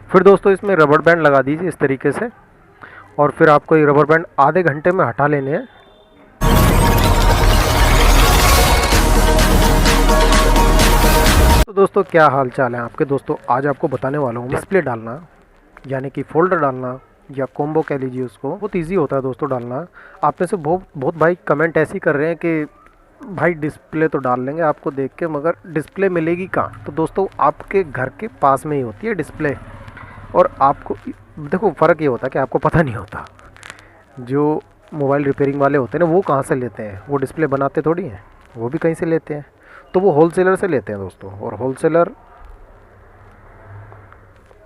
फिर दोस्तों इसमें रबर बैंड लगा दीजिए इस तरीके से, और फिर आपको ये रबर बैंड आधे घंटे में हटा लेने हैं। तो दोस्तों क्या हाल चाल है आपके। दोस्तों आज आपको बताने वाला हूँ डिस्प्ले डालना, यानी कि फोल्डर डालना या कॉम्बो कह लीजिए उसको। बहुत इजी होता है दोस्तों डालना। आप में से बहुत भाई कमेंट ऐसे कर रहे हैं कि भाई डिस्प्ले तो डाल लेंगे आपको देख के, मगर डिस्प्ले मिलेगी कहाँ। तो दोस्तों आपके घर के पास में ही होती है डिस्प्ले, और आपको देखो फ़र्क ये होता है कि आपको पता नहीं होता। जो मोबाइल रिपेयरिंग वाले होते हैं ना, वो कहाँ से लेते हैं, वो डिस्प्ले बनाते थोड़ी हैं, वो भी कहीं से लेते हैं। तो वो होलसेलर से लेते हैं दोस्तों। और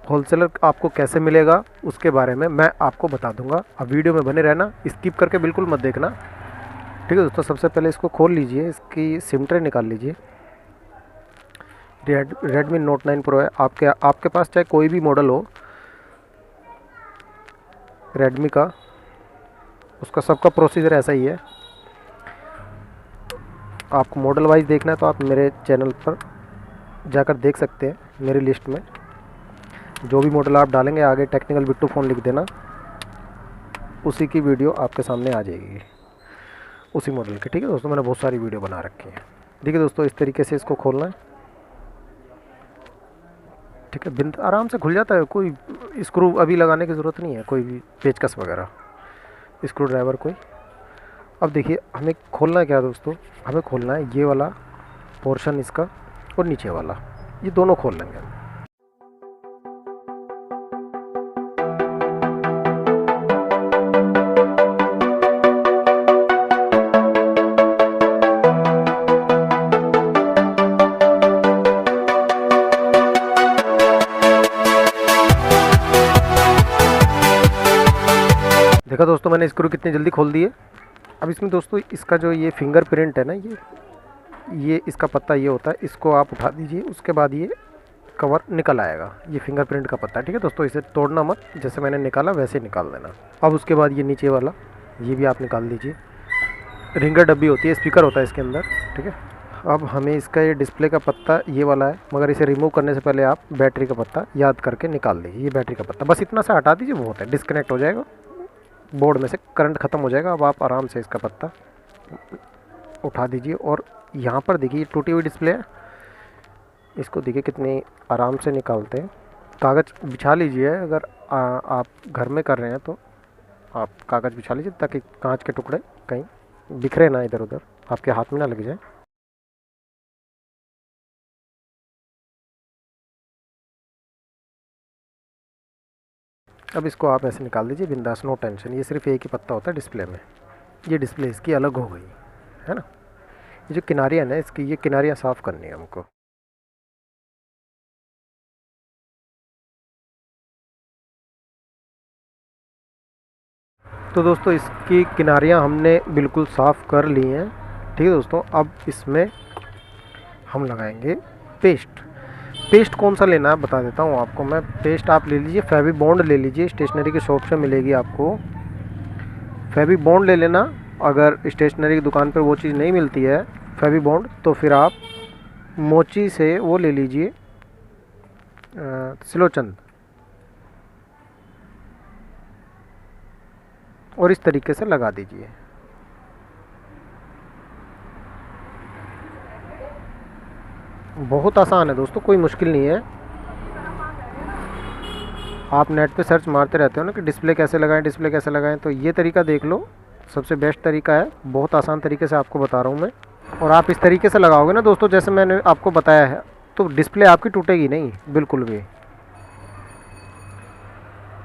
होलसेलर आपको कैसे मिलेगा उसके बारे में मैं आपको बता दूंगा। अब वीडियो में बने रहना, स्किप करके बिल्कुल मत देखना, ठीक है दोस्तों। सबसे पहले इसको खोल लीजिए, इसकी सिम ट्रे निकाल लीजिए। रेडमी नोट 9 प्रो है आपके पास, चाहे कोई भी मॉडल हो रेडमी का, उसका सबका प्रोसीजर ऐसा ही है। आपको मॉडल वाइज देखना है तो आप मेरे चैनल पर जाकर देख सकते हैं। मेरी लिस्ट में जो भी मॉडल आप डालेंगे आगे टेक्निकल बिट्टू फ़ोन लिख देना, उसी की वीडियो आपके सामने आ जाएगी, उसी मॉडल की, ठीक है दोस्तों। मैंने बहुत सारी वीडियो बना रखी है। देखिए दोस्तों इस तरीके से इसको खोलना है, ठीक है। बिंद आराम से खुल जाता है, कोई स्क्रू अभी लगाने की ज़रूरत नहीं है, कोई भी पेचकस वगैरह, स्क्रू ड्राइवर कोई। अब देखिए हमें खोलना है क्या दोस्तों, हमें खोलना है ये वाला पोर्शन इसका, और नीचे वाला, ये दोनों खोल लेंगे हम। देखा दोस्तों मैंने स्क्रू कितनी जल्दी खोल दिए। अब इसमें दोस्तों इसका जो ये फिंगरप्रिंट है ना, ये इसका पत्ता ये होता है, इसको आप उठा दीजिए। उसके बाद ये कवर निकल आएगा, ये फिंगरप्रिंट का पत्ता, ठीक है दोस्तों। इसे तोड़ना मत, जैसे मैंने निकाला वैसे निकाल देना। अब उसके बाद ये नीचे वाला ये भी आप निकाल दीजिए। रिंगर डब्बी होती है, स्पीकर होता है इसके अंदर, ठीक है। अब हमें इसका ये डिस्प्ले का पत्ता ये वाला है, मगर इसे रिमूव करने से पहले आप बैटरी का पत्ता याद करके निकाल दीजिए। ये बैटरी का पत्ता बस इतना सा हटा दीजिए, वो होता है, डिस्कनेक्ट हो जाएगा, बोर्ड में से करंट ख़त्म हो जाएगा। अब आप आराम से इसका पत्ता उठा दीजिए, और यहाँ पर देखिए टूटी हुई डिस्प्ले है, इसको देखिए कितनी आराम से निकालते हैं। कागज़ बिछा लीजिए, अगर आप घर में कर रहे हैं तो आप कागज़ बिछा लीजिए, ताकि कांच के टुकड़े कहीं बिखरे ना इधर उधर, आपके हाथ में ना लग जाए। अब इसको आप ऐसे निकाल दीजिए बिंदास, नो टेंशन। ये सिर्फ एक ही पत्ता होता है डिस्प्ले में, ये डिस्प्ले इसकी अलग हो गई है ना। ये जो किनारियाँ ना इसकी, ये किनारियाँ साफ़ करनी है हमको। तो दोस्तों इसकी किनारियाँ हमने बिल्कुल साफ़ कर ली हैं, ठीक है दोस्तों। अब इसमें हम लगाएंगे पेस्ट कौन सा लेना है बता देता हूँ आपको मैं। पेस्ट आप ले लीजिए, फेवी बॉन्ड ले लीजिए, स्टेशनरी की शॉप से मिलेगी आपको। फेवी बॉन्ड ले लेना। अगर स्टेशनरी की दुकान पर वो चीज़ नहीं मिलती है फेवी बॉन्ड, तो फिर आप मोची से वो ले लीजिए, सिलोचंद, और इस तरीके से लगा दीजिए। बहुत आसान है दोस्तों, कोई मुश्किल नहीं है। आप नेट पे सर्च मारते रहते हो ना कि डिस्प्ले कैसे लगाएं, तो ये तरीका देख लो, सबसे बेस्ट तरीका है। बहुत आसान तरीके से आपको बता रहा हूँ मैं, और आप इस तरीके से लगाओगे ना दोस्तों जैसे मैंने आपको बताया है, तो डिस्प्ले आपकी टूटेगी नहीं बिल्कुल भी।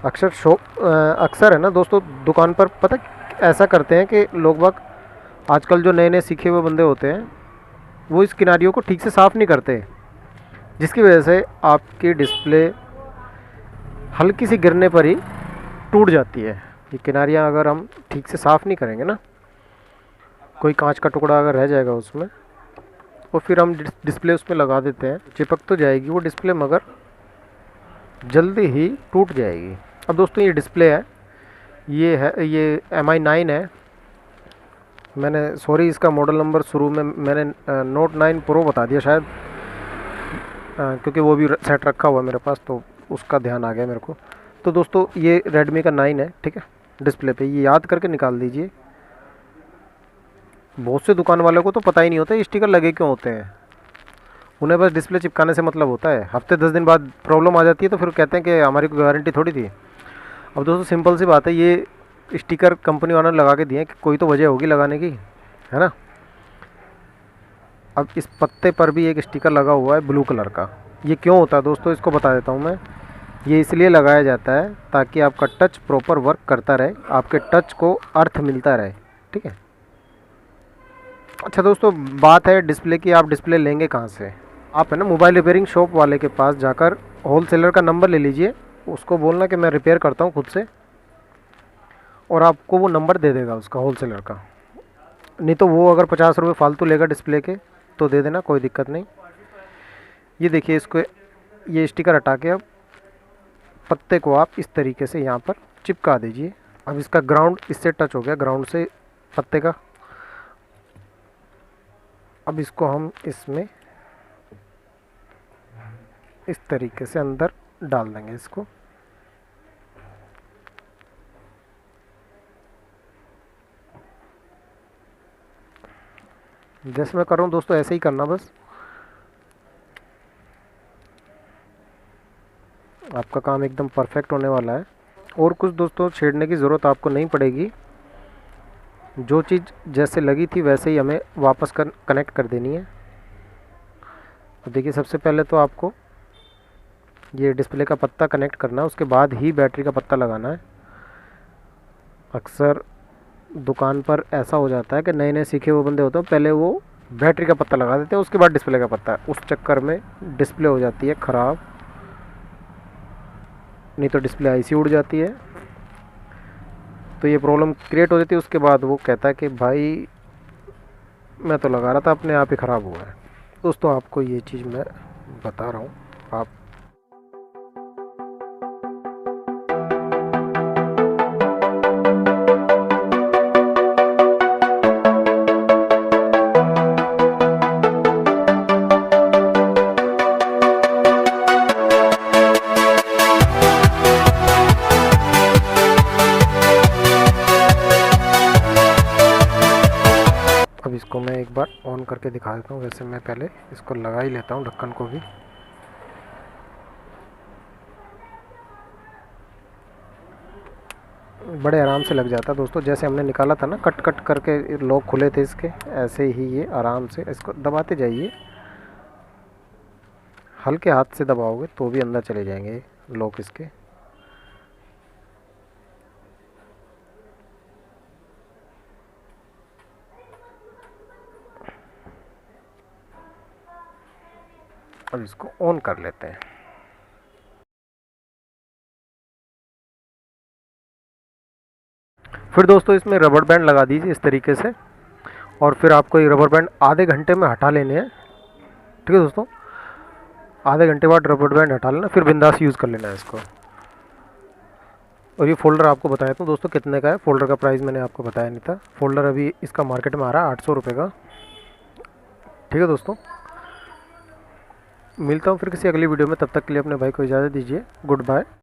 अक्सर है ना दोस्तों दुकान पर, पता ऐसा करते हैं कि लोग बाग आजकल जो नए नए सीखे हुए बंदे होते हैं, वो इस किनारियों को ठीक से साफ़ नहीं करते, जिसकी वजह से आपकी डिस्प्ले हल्की सी गिरने पर ही टूट जाती है। ये किनारियाँ अगर हम ठीक से साफ़ नहीं करेंगे ना, कोई कांच का टुकड़ा अगर रह जाएगा उसमें, और फिर हम डिस्प्ले उसमें लगा देते हैं, चिपक तो जाएगी वो डिस्प्ले, मगर जल्दी ही टूट जाएगी। अब दोस्तों ये डिस्प्ले है, ये MI 9 है। मैंने सॉरी इसका मॉडल नंबर शुरू में मैंने नोट 9 प्रो बता दिया शायद, क्योंकि वो भी सेट रखा हुआ मेरे पास, तो उसका ध्यान आ गया मेरे को। तो दोस्तों ये रेडमी का 9 है, ठीक है। डिस्प्ले पे ये याद करके निकाल दीजिए। बहुत से दुकान वालों को तो पता ही नहीं होता ये स्टिकर लगे क्यों होते हैं, उन्हें बस डिस्प्ले चिपकाने से मतलब होता है। हफ्ते 10 दिन बाद प्रॉब्लम आ जाती है तो फिर कहते हैं कि हमारी कोई गारंटी थोड़ी थी। अब दोस्तों सिंपल सी बात है, ये स्टिकर कंपनी वालों ने लगा के दिए हैं कि कोई तो वजह होगी लगाने की, है ना। अब इस पत्ते पर भी एक स्टिकर लगा हुआ है ब्लू कलर का। ये क्यों होता है दोस्तों, इसको बता देता हूँ मैं। ये इसलिए लगाया जाता है ताकि आपका टच प्रॉपर वर्क करता रहे, आपके टच को अर्थ मिलता रहे, ठीक है। अच्छा दोस्तों, बात है डिस्प्ले की। आप डिस्प्ले लेंगे कहाँ से? आप है ना मोबाइल रिपेयरिंग शॉप वाले के पास जाकर होलसेलर का नंबर ले लीजिए, उसको बोलना कि मैं रिपेयर करता हूँ खुद से, और आपको वो नंबर दे देगा उसका, होलसेलर का। नहीं तो वो अगर 50 रुपये फालतू लेगा डिस्प्ले के तो दे देना, कोई दिक्कत नहीं। ये देखिए, इसको ये स्टिकर हटा के अब पत्ते को आप इस तरीके से यहाँ पर चिपका दीजिए। अब इसका ग्राउंड इससे टच हो गया, ग्राउंड से पत्ते का। अब इसको हम इसमें इस तरीके से अंदर डाल देंगे इसको। जैसे मैं कर रहा हूँ दोस्तों, ऐसे ही करना बस, आपका काम एकदम परफेक्ट होने वाला है। और कुछ दोस्तों छेड़ने की ज़रूरत आपको नहीं पड़ेगी, जो चीज़ जैसे लगी थी वैसे ही हमें वापस कनेक्ट कर देनी है। तो देखिए, सबसे पहले तो आपको ये डिस्प्ले का पत्ता कनेक्ट करना है, उसके बाद ही बैटरी का पत्ता लगाना है। अक्सर दुकान पर ऐसा हो जाता है कि नए नए सीखे हुए बंदे होते हैं, पहले वो बैटरी का पत्ता लगा देते हैं, उसके बाद डिस्प्ले का पत्ता। उस चक्कर में डिस्प्ले हो जाती है ख़राब, नहीं तो डिस्प्ले आईसी उड़ जाती है, तो ये प्रॉब्लम क्रिएट हो जाती है। उसके बाद वो कहता है कि भाई मैं तो लगा रहा था, अपने आप ही ख़राब हुआ है। दोस्तों आपको ये चीज़ मैं बता रहा हूँ, आप अब इसको मैं एक बार ऑन करके दिखा देता हूँ। वैसे मैं पहले इसको लगा ही लेता हूँ, ढक्कन को भी। बड़े आराम से लग जाता है दोस्तों, जैसे हमने निकाला था ना, कट कट करके लॉक खुले थे इसके, ऐसे ही ये आराम से इसको दबाते जाइए। हल्के हाथ से दबाओगे तो भी अंदर चले जाएंगे लॉक इसके। अब इसको ऑन कर लेते हैं। फिर दोस्तों इसमें रबर बैंड लगा दीजिए इस तरीके से, और फिर आपको ये रबर बैंड आधे घंटे में हटा लेने हैं, ठीक है दोस्तों। आधे घंटे बाद रबर बैंड हटा लेना, फिर बिंदास यूज़ कर लेना है इसको। और ये फ़ोल्डर आपको बताया था दोस्तों कितने का है। फ़ोल्डर का प्राइस मैंने आपको बताया नहीं था। फ़ोल्डर अभी इसका मार्केट में आ रहा है 800 रुपये का, ठीक है दोस्तों। मिलता हूँ फिर किसी अगली वीडियो में, तब तक के लिए अपने भाई को इजाज़त दीजिए। Good bye.